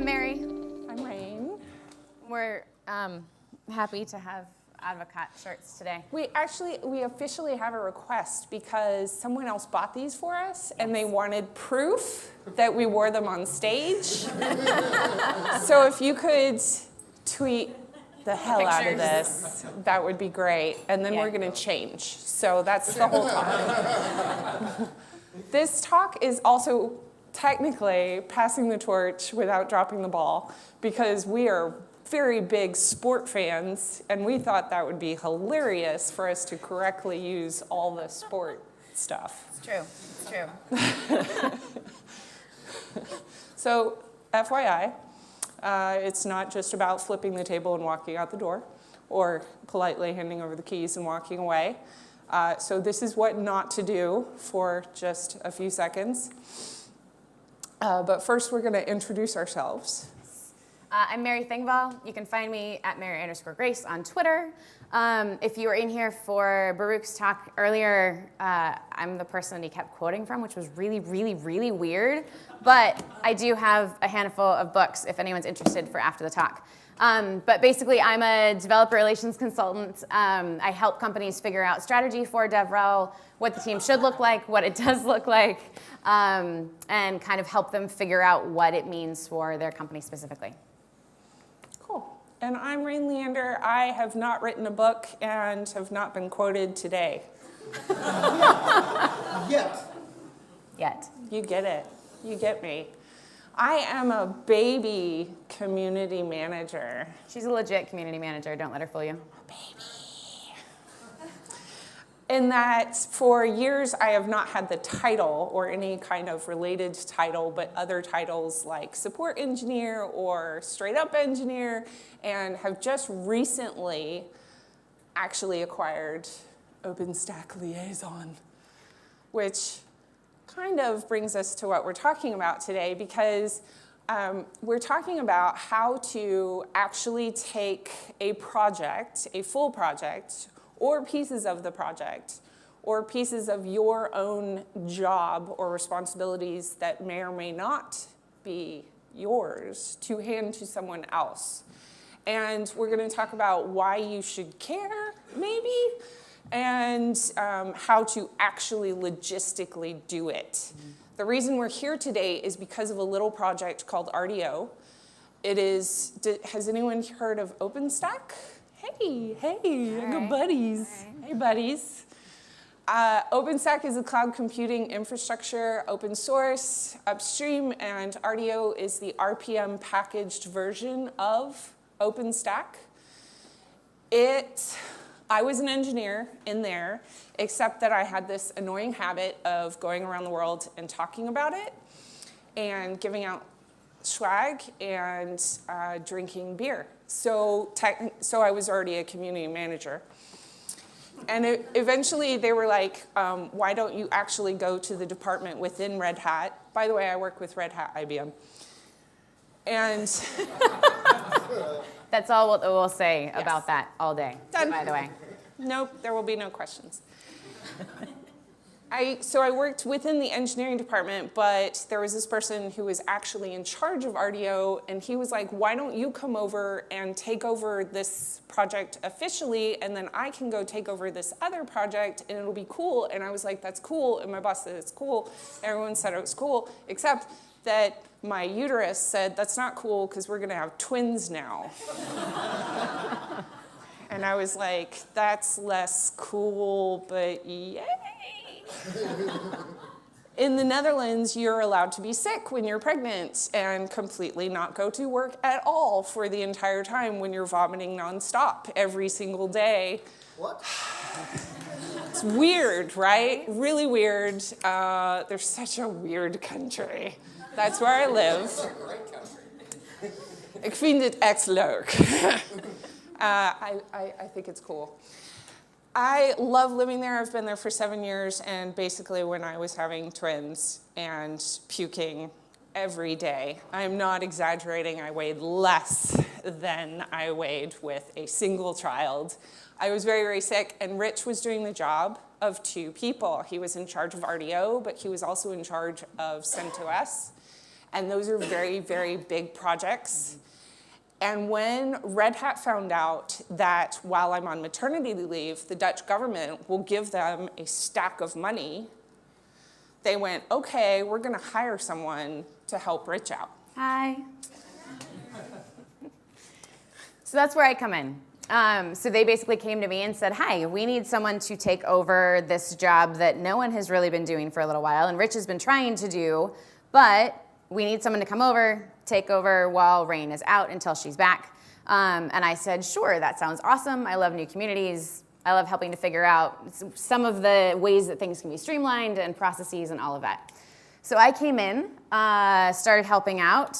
I'm Mary. I'm Rain. We're happy to have advocate shirts today. We officially have a request because someone else bought these for us and they wanted proof that we wore them on stage. So if you could tweet the hell out of this, that would be great. And then we're going to change. So that's the whole talk. This talk is also technically passing the torch without dropping the ball because we are very big sport fans, and we thought that would be hilarious for us to correctly use all the sport stuff. It's true. It's true. So, FYI, it's not just about flipping the table and walking out the door, or politely handing over the keys and walking away. So this is what not to do for just a few seconds. But first, we're going to introduce ourselves. I'm Mary Thengvall. You can find me at Mary_Grace on Twitter. If you were in here for Baruch's talk earlier, I'm the person he kept quoting from, which was really, really, really weird. But I do have a handful of books if anyone's interested for after the talk. But basically, I'm a developer relations consultant. I help companies figure out strategy for DevRel, what the team should look like, what it does look like, and kind of help them figure out what it means for their company specifically. Cool. And I'm Leander. I have not written a book and have not been quoted today. Yet. You get it. You get me. I am a baby community manager. She's a legit community manager. Don't let her fool you. Baby. In that for years I have not had the title or any kind of related title, but other titles like support engineer or straight up engineer, and have just recently actually acquired OpenStack Liaison, which kind of brings us to what we're talking about today, because we're talking about how to actually take a project, a full project, or pieces of the project, or pieces of your own job or responsibilities that may or may not be yours, to hand to someone else. And we're going to talk about why you should care, maybe, and how to actually logistically do it. The reason we're here today is because of a little project called RDO. It is, has anyone heard of OpenStack? Hey, I got buddies. Right. Hey, buddies. OpenStack is a cloud computing infrastructure, open source, upstream, and RDO is the RPM packaged version of OpenStack. I was an engineer in there, except that I had this annoying habit of going around the world and talking about it and giving out swag and drinking beer. So I was already a community manager. And eventually they were like, why don't you actually go to the department within Red Hat? By the way, I work with Red Hat IBM. And that's all we'll say about that all day, Done. By the way. Nope, there will be no questions. So I worked within the engineering department, but there was this person who was actually in charge of RDO, and he was like, why don't you come over and take over this project officially, and then I can go take over this other project, and it'll be cool. And I was like, that's cool, and my boss said it's cool. Everyone said it was cool, except that my uterus said, that's not cool, because we're going to have twins now. And I was like, that's less cool, but yay. In the Netherlands, you're allowed to be sick when you're pregnant and completely not go to work at all for the entire time when you're vomiting nonstop every single day. What? It's weird, right? Really weird. They're such a weird country. That's where I live. That's a great country. Ik vind het echt leuk. I think it's cool. I love living there. I've been there for 7 years, and basically when I was having twins and puking every day, I'm not exaggerating, I weighed less than I weighed with a single child. I was very, very sick, and Rich was doing the job of 2 people. He was in charge of RDO, but he was also in charge of CentOS. And those are very, very big projects. And when Red Hat found out that while I'm on maternity leave, the Dutch government will give them a stack of money, they went, okay, we're going to hire someone to help Rich out. Hi. So that's where I come in. So they basically came to me and said, hi, we need someone to take over this job that no one has really been doing for a little while, and Rich has been trying to do, but we need someone to come over, take over while Rain is out until she's back. And I said, sure, that sounds awesome. I love new communities. I love helping to figure out some of the ways that things can be streamlined and processes and all of that. So I came in, started helping out,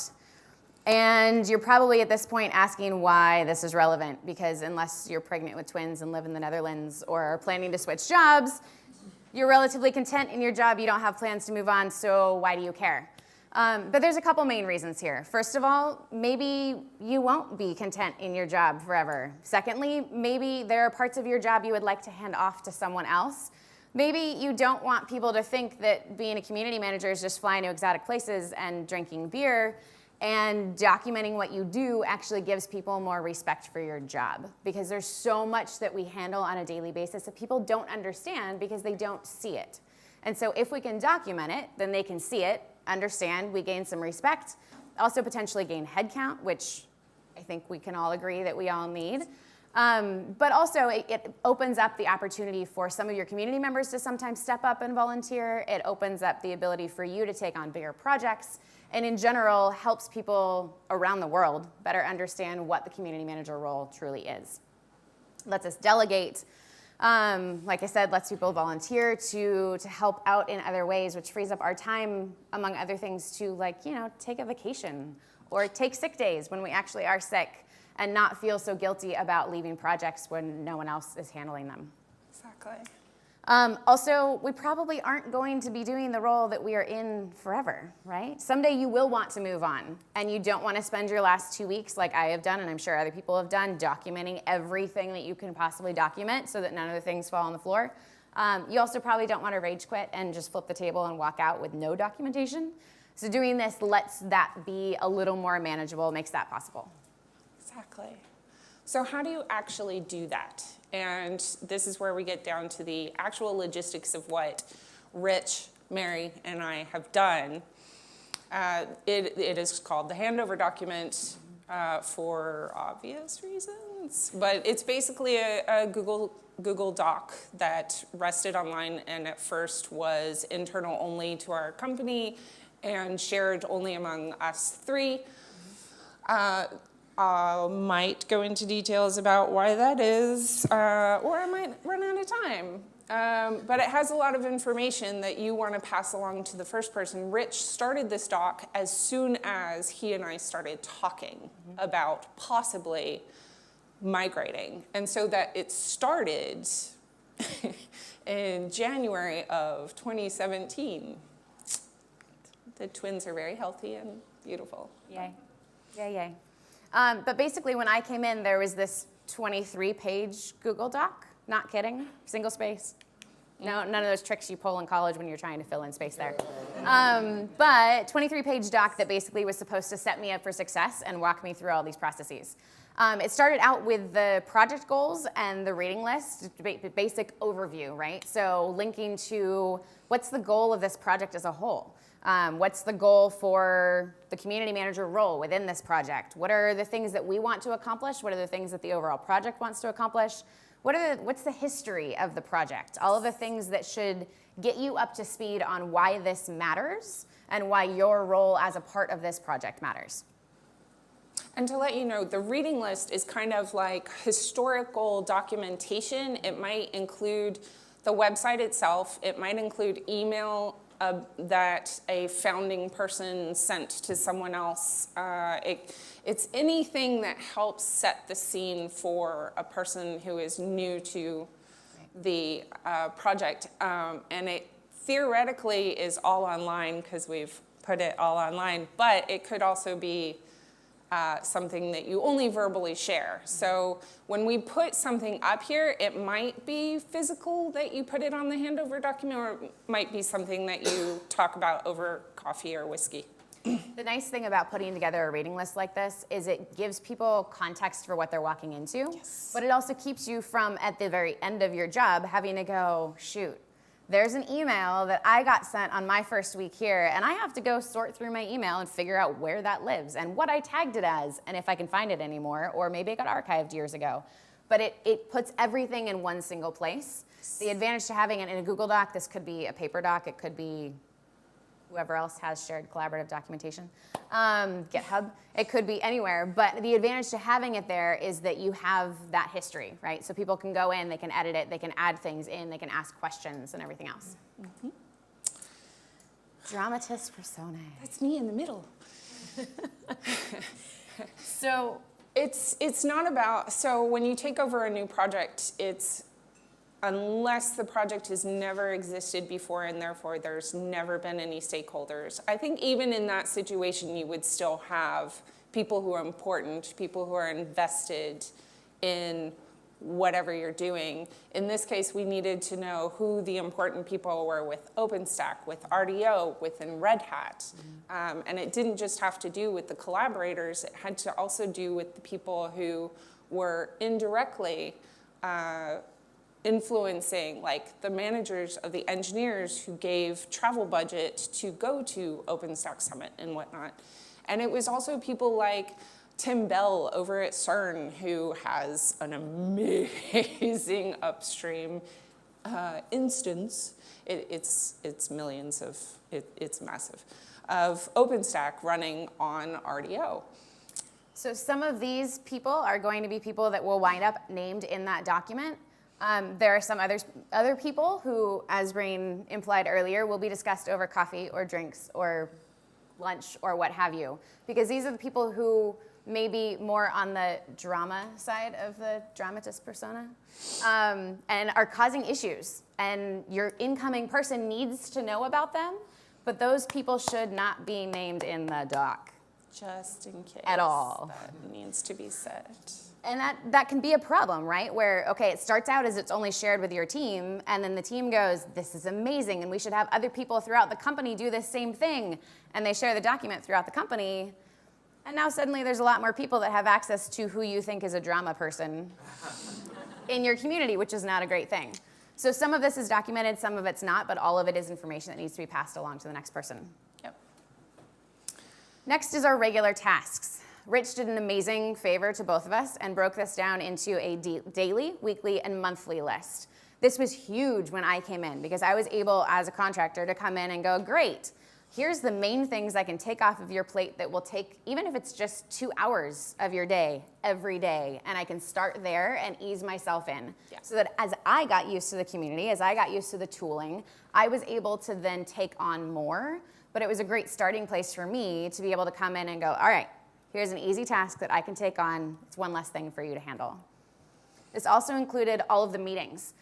and you're probably at this point asking why this is relevant, because unless you're pregnant with twins and live in the Netherlands or are planning to switch jobs, you're relatively content in your job, you don't have plans to move on, so why do you care? But there's a couple main reasons here. First of all, maybe you won't be content in your job forever. Secondly, maybe there are parts of your job you would like to hand off to someone else. Maybe you don't want people to think that being a community manager is just flying to exotic places and drinking beer, and documenting what you do actually gives people more respect for your job, because there's so much that we handle on a daily basis that people don't understand because they don't see it. And so if we can document it, then they can see it, understand, we gain some respect, also potentially gain headcount, which I think we can all agree that we all need. But also it opens up the opportunity for some of your community members to sometimes step up and volunteer. It opens up the ability for you to take on bigger projects, and in general helps people around the world better understand what the community manager role truly is. Lets us delegate. Like I said, lets people volunteer to help out in other ways, which frees up our time, among other things, to take a vacation or take sick days when we actually are sick and not feel so guilty about leaving projects when no one else is handling them. Exactly. Also, we probably aren't going to be doing the role that we are in forever, right? Someday you will want to move on, and you don't want to spend your last 2 weeks, like I have done, and I'm sure other people have done, documenting everything that you can possibly document so that none of the things fall on the floor. You also probably don't want to rage quit and just flip the table and walk out with no documentation. So doing this lets that be a little more manageable, makes that possible. Exactly. So how do you actually do that? And this is where we get down to the actual logistics of what Rich, Mary, and I have done. It is called the Handover Document for obvious reasons, but it's basically a Google Doc that rested online and at first was internal only to our company and shared only among us three. Might go into details about why that is, or I might run out of time. But it has a lot of information that you want to pass along to the first person. Rich started this doc as soon as he and I started talking about possibly migrating. And so that it started in January of 2017. The twins are very healthy and beautiful. Yay. Yay, yay. But basically, when I came in, there was this 23-page Google Doc. Not kidding. Single space. No, none of those tricks you pull in college when you're trying to fill in space there. But 23-page doc that basically was supposed to set me up for success and walk me through all these processes. It started out with the project goals and the reading list, basic overview, right? So linking to what's the goal of this project as a whole? What's the goal for the community manager role within this project? What are the things that we want to accomplish? What are the things that the overall project wants to accomplish? What's the history of the project? All of the things that should get you up to speed on why this matters and why your role as a part of this project matters. And to let you know, the reading list is kind of like historical documentation. It might include the website itself. It might include email that a founding person sent to someone else. It's anything that helps set the scene for a person who is new to the project. And it theoretically is all online because we've put it all online, but it could also be something that you only verbally share. So when we put something up here, it might be physical that you put it on the handover document, or it might be something that you talk about over coffee or whiskey. The nice thing about putting together a reading list like this is it gives people context for what they're walking into, Yes. but it also keeps you from, at the very end of your job, having to go, shoot, there's an email that I got sent on my first week here, and I have to go sort through my email and figure out where that lives and what I tagged it as, and if I can find it anymore, or maybe it got archived years ago. But it puts everything in one single place. The advantage to having it in a Google Doc, this could be a paper doc, it could be whoever else has shared collaborative documentation, GitHub, it could be anywhere, but the advantage to having it there is that you have that history, right? So people can go in, they can edit it, they can add things in, they can ask questions and everything else. Mm-hmm. Dramatist personae. That's me in the middle. So it's not about, so when you take over a new project, it's unless the project has never existed before and therefore there's never been any stakeholders. I think even in that situation, you would still have people who are important, people who are invested in whatever you're doing. In this case, we needed to know who the important people were with OpenStack, with RDO, within Red Hat. And it didn't just have to do with the collaborators, it had to also do with the people who were indirectly influencing, like the managers of the engineers who gave travel budget to go to OpenStack Summit and whatnot. And it was also people like Tim Bell over at CERN, who has an amazing upstream instance. It's millions of, it's massive, of OpenStack running on RDO. So some of these people are going to be people that will wind up named in that document. There are some other people who, as Rain implied earlier, will be discussed over coffee or drinks or lunch or what have you. Because these are the people who may be more on the drama side of the dramatist persona and are causing issues. And your incoming person needs to know about them, but those people should not be named in the doc. Just in case. At all. That needs to be said. And that can be a problem, right? Where, okay, it starts out as it's only shared with your team, and then the team goes, this is amazing, and we should have other people throughout the company do this same thing. And they share the document throughout the company. And now suddenly there's a lot more people that have access to who you think is a drama person in your community, which is not a great thing. So some of this is documented, some of it's not, but all of it is information that needs to be passed along to the next person. Yep. Next is our regular tasks. Rich did an amazing favor to both of us and broke this down into a daily, weekly, and monthly list. This was huge when I came in because I was able, as a contractor, to come in and go, great, here's the main things I can take off of your plate that will take, even if it's just 2 hours of your day, every day, and I can start there and ease myself in. Yeah. So that as I got used to the community, as I got used to the tooling, I was able to then take on more, but it was a great starting place for me to be able to come in and go, all right, here's an easy task that I can take on. It's one less thing for you to handle. This also included all of the meetings,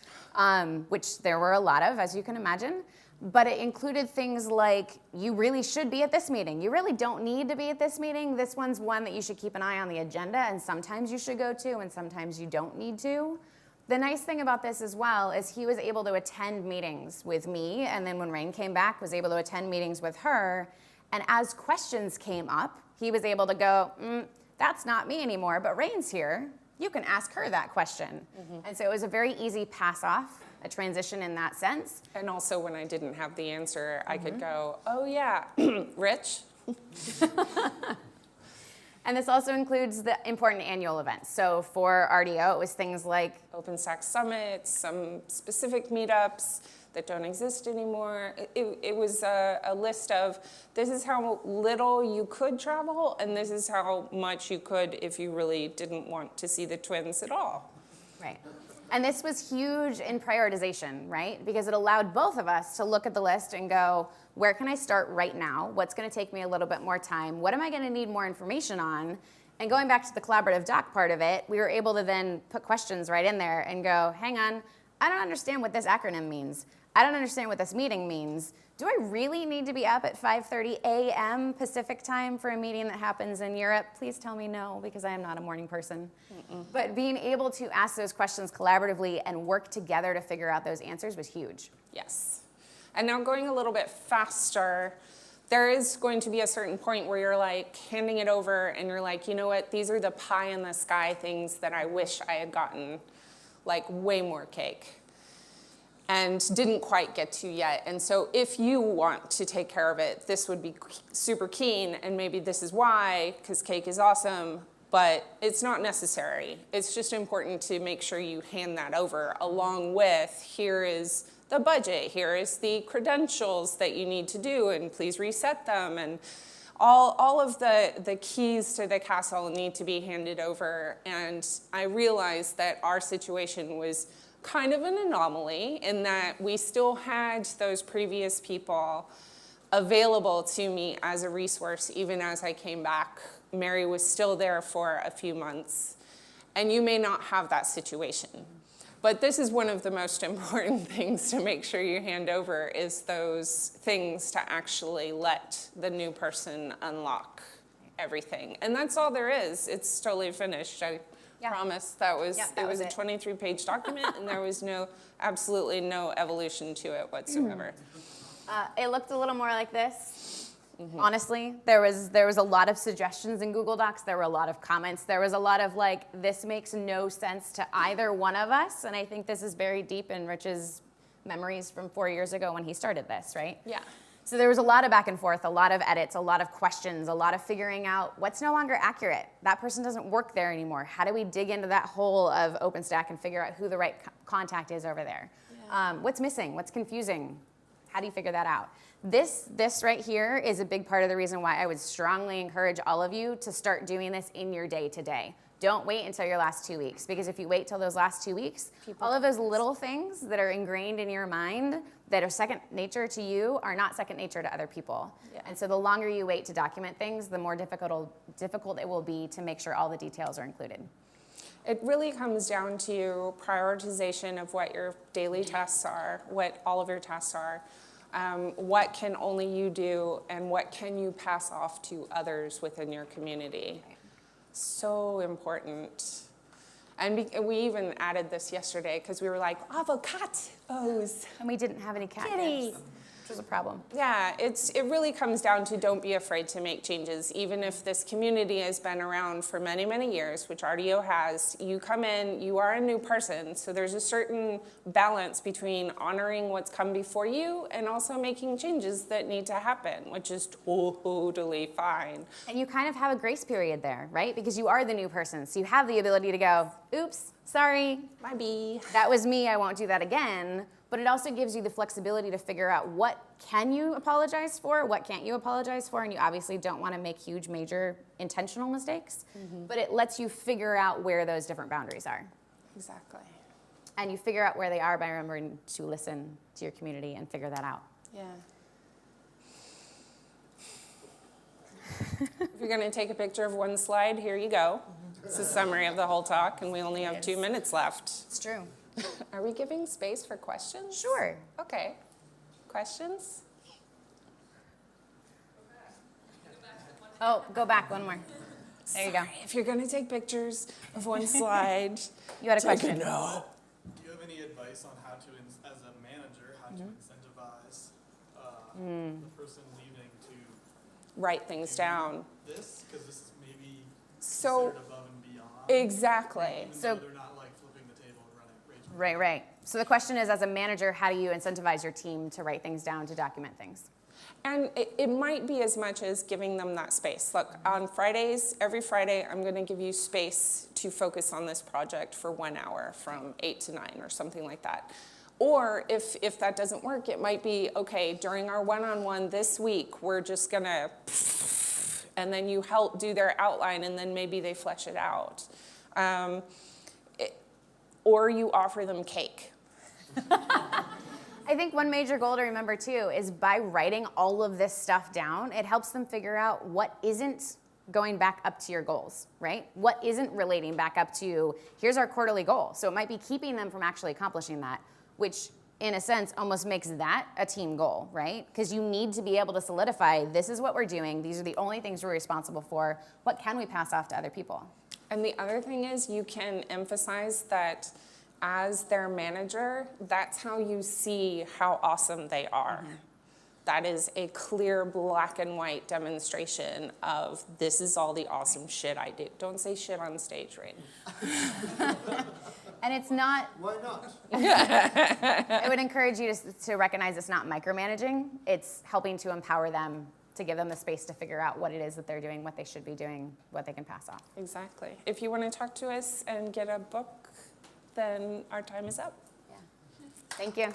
which there were a lot of, as you can imagine. But it included things like, you really should be at this meeting. You really don't need to be at this meeting. This one's one that you should keep an eye on the agenda, and sometimes you should go to, and sometimes you don't need to. The nice thing about this as well is he was able to attend meetings with me, and then when Rain came back, was able to attend meetings with her. And as questions came up, he was able to go, that's not me anymore, but Rain's here. You can ask her that question. Mm-hmm. And so it was a very easy pass off, a transition in that sense. And also when I didn't have the answer, I could go, oh yeah, Rich. And this also includes the important annual events. So for RDO, it was things like OpenStack Summit, some specific meetups that don't exist anymore. It was a list of, this is how little you could travel, and this is how much you could if you really didn't want to see the twins at all. Right. And this was huge in prioritization, right? Because it allowed both of us to look at the list and go, where can I start right now? What's going to take me a little bit more time? What am I going to need more information on? And going back to the collaborative doc part of it, we were able to then put questions right in there and go, hang on, I don't understand what this acronym means. I don't understand what this meeting means. Do I really need to be up at 5:30 a.m. Pacific time for a meeting that happens in Europe? Please tell me no, because I am not a morning person. But being able to ask those questions collaboratively and work together to figure out those answers was huge. Yes. And now going a little bit faster, there is going to be a certain point where you're like handing it over and you're like, you know what, these are the pie in the sky things that I wish I had gotten like way more cake and didn't quite get to yet. And so if you want to take care of it, this would be super keen, and maybe this is why, because cake is awesome, but it's not necessary. It's just important to make sure you hand that over along with, here is the budget, here is the credentials that you need to do, and please reset them, and all of the keys to the castle need to be handed over. And I realized that our situation was kind of an anomaly in that we still had those previous people available to me as a resource even as I came back. Mary was still there for a few months, and you may not have that situation. But this is one of the most important things to make sure you hand over, is those things to actually let the new person unlock everything. And that's all there is. It's totally finished. I promise that was a 23-page document, and there was absolutely no evolution to it whatsoever. It looked a little more like this. Honestly, there was a lot of suggestions in Google Docs. There were a lot of comments. There was a lot of like, this makes no sense to either one of us. And I think this is buried deep in Rich's memories from 4 years ago when he started this, right? Yeah. So there was a lot of back and forth, a lot of edits, a lot of questions, a lot of figuring out what's no longer accurate. That person doesn't work there anymore. How do we dig into that hole of OpenStack and figure out who the right contact is over there? Yeah. What's missing? What's confusing? How do you figure that out? This right here is a big part of the reason why I would strongly encourage all of you to start doing this in your day-to-day. Don't wait until your last 2 weeks, because if you wait till those last 2 weeks, all of those little things that are ingrained in your mind that are second nature to you are not second nature to other people. Yeah. And so the longer you wait to document things, the more difficult it will be to make sure all the details are included. It really comes down to prioritization of what your daily tasks are, what all of your tasks are. What can only you do, and what can you pass off to others within your community? So important. And we even added this yesterday because we were like, avocados. And we didn't have any cat gifts, which was a problem. Yeah, it really comes down to don't be afraid to make changes. Even if this community has been around for many, many years, which RDO has, you come in, you are a new person. So there's a certain balance between honoring what's come before you and also making changes that need to happen, which is totally fine. And you kind of have a grace period there, right? Because you are the new person. So you have the ability to go, oops, sorry. My bee. That was me, I won't do that again. But it also gives you the flexibility to figure out what can you apologize for, what can't you apologize for, and you obviously don't want to make huge, major, intentional mistakes, but it lets you figure out where those different boundaries are. Exactly. And you figure out where they are by remembering to listen to your community and figure that out. Yeah. If you're going to take a picture of one slide, here you go. It's a summary of the whole talk, and we only have 2 minutes left. It's true. Are we giving space for questions? Sure. Okay. Questions? Oh, go back one more. There you go. If you're going to take pictures of one slide, You had a question. No. Do you have any advice on how to, as a manager, how to incentivize the person leaving to Write things down. this? Because this is maybe So, considered above and beyond. exactly. Even So- though they're not like flipping the table and running rage. Right. So the question is, as a manager, how do you incentivize your team to write things down, to document things? And it might be as much as giving them that space. Look, on Fridays, every Friday, I'm going to give you space to focus on this project for 1 hour from 8 to 9 or something like that. Or if that doesn't work, it might be, okay, during our one-on-one this week, we're just going to, and then you help do their outline, and then maybe they flesh it out. Or you offer them cake. I think one major goal to remember too is by writing all of this stuff down, it helps them figure out what isn't going back up to your goals, right? What isn't relating back up to, here's our quarterly goal. So it might be keeping them from actually accomplishing that, which in a sense almost makes that a team goal, right? Because you need to be able to solidify, this is what we're doing, these are the only things we're responsible for, what can we pass off to other people? And the other thing is you can emphasize that as their manager, that's how you see how awesome they are. that is a clear black and white demonstration of this is all the awesome shit I do. Don't say shit on stage, right? And it's not, Why not? I would encourage you to recognize it's not micromanaging. It's helping to empower them, to give them the space to figure out what it is that they're doing, what they should be doing, what they can pass off. Exactly. If you want to talk to us and get a book, then our time is up. Thank you.